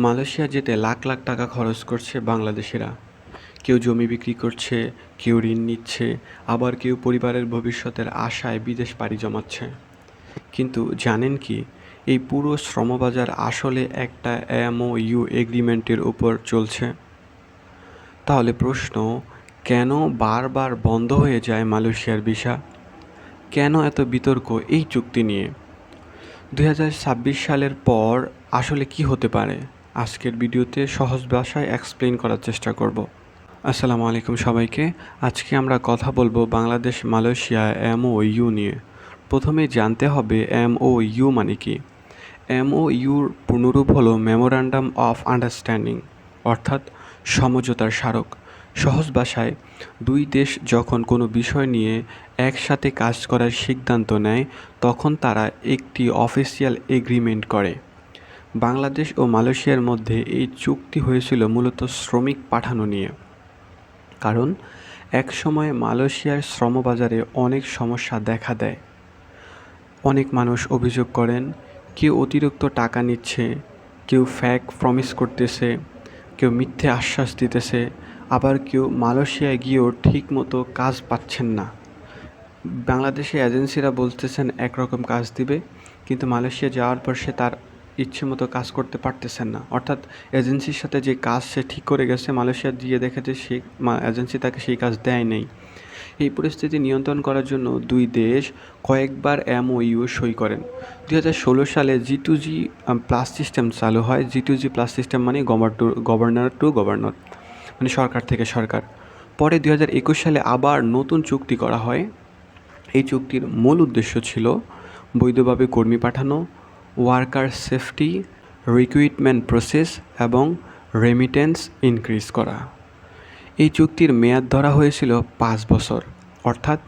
Malaysia যেতে লাখ লাখ টাকা খরচ করছে বাংলাদেশিরা। কেউ জমি বিক্রি করছে, কেউ ঋণ নিচ্ছে, আবার কেউ পরিবারের ভবিষ্যতের আশায় বিদেশ পাড়ি জমাচ্ছে। কিন্তু জানেন কি, এই পুরো শ্রমবাজার আসলে একটা এমওইউ এগ্রিমেন্টের উপর চলছে। তাহলে প্রশ্ন, কেন বারবার বন্ধ হয়ে যায় মালয়েশিয়ার ভিসা? কেন এত বিতর্ক এই চুক্তি নিয়ে? 2026 সালের পর আসলে কি হতে পারে? আজকের ভিডিওতে সহজ ভাষায় এক্সপ্লেন করার চেষ্টা করব। আসসালামু আলাইকুম সবাইকে। আজকে আমরা কথা বলবো বাংলাদেশ মালয়েশিয়া এমওইউ নিয়ে। প্রথমে জানতে হবে এমওইউ মানে কি। এমওইউর পূর্ণরূপ হলো মেমোরান্ডাম অফ আন্ডারস্ট্যান্ডিং, অর্থাৎ সমঝোতার স্মারক। সহজ ভাষায়, দুই দেশ যখন কোনো বিষয় নিয়ে একসাথে কাজ করার সিদ্ধান্ত নেয় তখন তারা একটি অফিসিয়াল এগ্রিমেন্ট করে। বাংলাদেশ ও মালয়েশিয়ার মধ্যে এই চুক্তি হয়েছিল মূলত শ্রমিক পাঠানো নিয়ে। কারণ একসময় মালয়েশিয়ার শ্রমবাজারে অনেক সমস্যা দেখা দেয়। অনেক মানুষ অভিযোগ করেন, কেউ অতিরিক্ত টাকা নিচ্ছে, কেউ ফ্যাক প্রমিস করতেছে, কেউ মিথ্যে আশ্বাস দিতেছে, আবার কেউ মালয়েশিয়ায় গিয়েও ঠিক মতো কাজ পাচ্ছেন না। বাংলাদেশে এজেন্সিরা বলতেছেন একরকম কাজ দিবে, কিন্তু মালয়েশিয়া যাওয়ার পর সে তার ইচ্ছে মতো কাজ করতে পারতেছেন না। অর্থাৎ এজেন্সির সাথে যে কাজ সে ঠিক করে গেছে, মালয়েশিয়া দিয়ে দেখে যে সেই এজেন্সি তাকে সেই কাজ দেয় নেই। এই পরিস্থিতি নিয়ন্ত্রণ করার জন্য দুই দেশ কয়েকবার এমওইউ সই করেন। 2016 সালে G2G প্লাস সিস্টেম চালু হয়। G2G প্লাস সিস্টেম মানে গভর্নর টু গভর্নর, মানে সরকার থেকে সরকার। পরে 2021 সালে আবার নতুন চুক্তি করা হয়। এই চুক্তির মূল উদ্দেশ্য ছিল বৈধভাবে কর্মী পাঠানো, ওয়ার্কার সেফটি, রিক্রুটমেন্ট প্রসেস এবং রেমিটেন্স ইনক্রিজ করা। এই চুক্তির মেয়াদ ধরা হয়েছিল 5 বছর, অর্থাৎ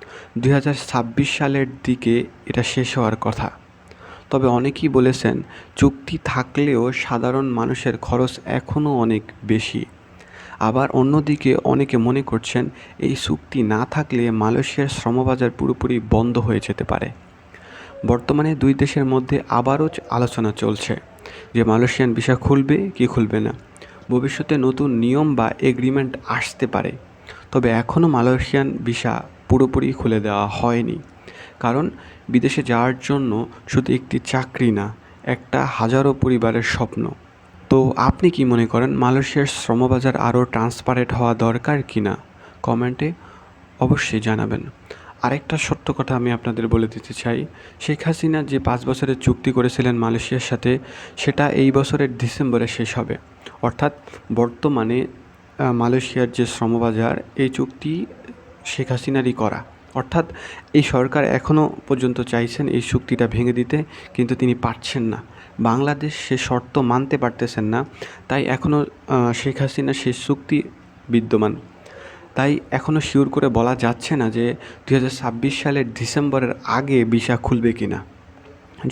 2026 সালের দিকে এটা শেষ হওয়ার কথা। তবে অনেকেই বলেছেন, চুক্তি থাকলেও সাধারণ মানুষের খরচ এখনও অনেক বেশি। আবার অন্যদিকে অনেকে মনে করছেন, এই চুক্তি না থাকলে মালয়েশিয়ার শ্রমবাজার পুরোপুরি বন্ধ হয়ে যেতে পারে। বর্তমানে দুই দেশের মধ্যে আবারও আলোচনা চলছে যে মালয়েশিয়ান ভিসা খুলবে কি খুলবে না। ভবিষ্যতে নতুন নিয়ম বা এগ্রিমেন্ট আসতে পারে, তবে এখনও মালয়েশিয়ান ভিসা পুরোপুরি খুলে দেওয়া হয়নি। কারণ বিদেশে যাওয়ার জন্য শুধু একটি চাকরি না, একটা হাজারো পরিবারের স্বপ্ন। তো আপনি কি মনে করেন, মালয়েশিয়ার শ্রমবাজার আরও ট্রান্সপারেন্ট হওয়া দরকার কি না? কমেন্টে অবশ্যই জানাবেন। আরেকটা সত্য কথা আমি আপনাদের বলে দিতে চাই, শেখ হাসিনা যে 5 বছরের চুক্তি করেছিলেন মালয়েশিয়ার সাথে, সেটা এই বছরের ডিসেম্বরে শেষ হবে। অর্থাৎ বর্তমানে মালয়েশিয়ার যে শ্রমবাজার, এই চুক্তি শেখ হাসিনারই করা। অর্থাৎ এই সরকার এখনও পর্যন্ত চাইছেন এই চুক্তিটা ভেঙে দিতে, কিন্তু তিনি পারছেন না। বাংলাদেশ সে শর্ত মানতে পারতেছেন না, তাই এখনও শেখ হাসিনা সে চুক্তি বিদ্যমান। তাই এখনও শিওর করে বলা যাচ্ছে না যে 2026 সালের ডিসেম্বরের আগে ভিসা খুলবে কি না।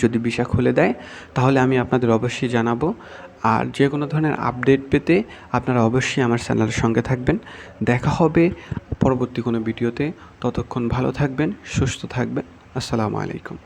যদি ভিসা খুলে দেয় তাহলে আমি আপনাদের অবশ্যই জানাবো। আর যে কোনো ধরনের আপডেট পেতে আপনারা অবশ্যই আমার চ্যানেলের সঙ্গে থাকবেন। দেখা হবে পরবর্তী কোনো ভিডিওতে। ততক্ষণ ভালো থাকবেন, সুস্থ থাকবেন। আসসালামু আলাইকুম।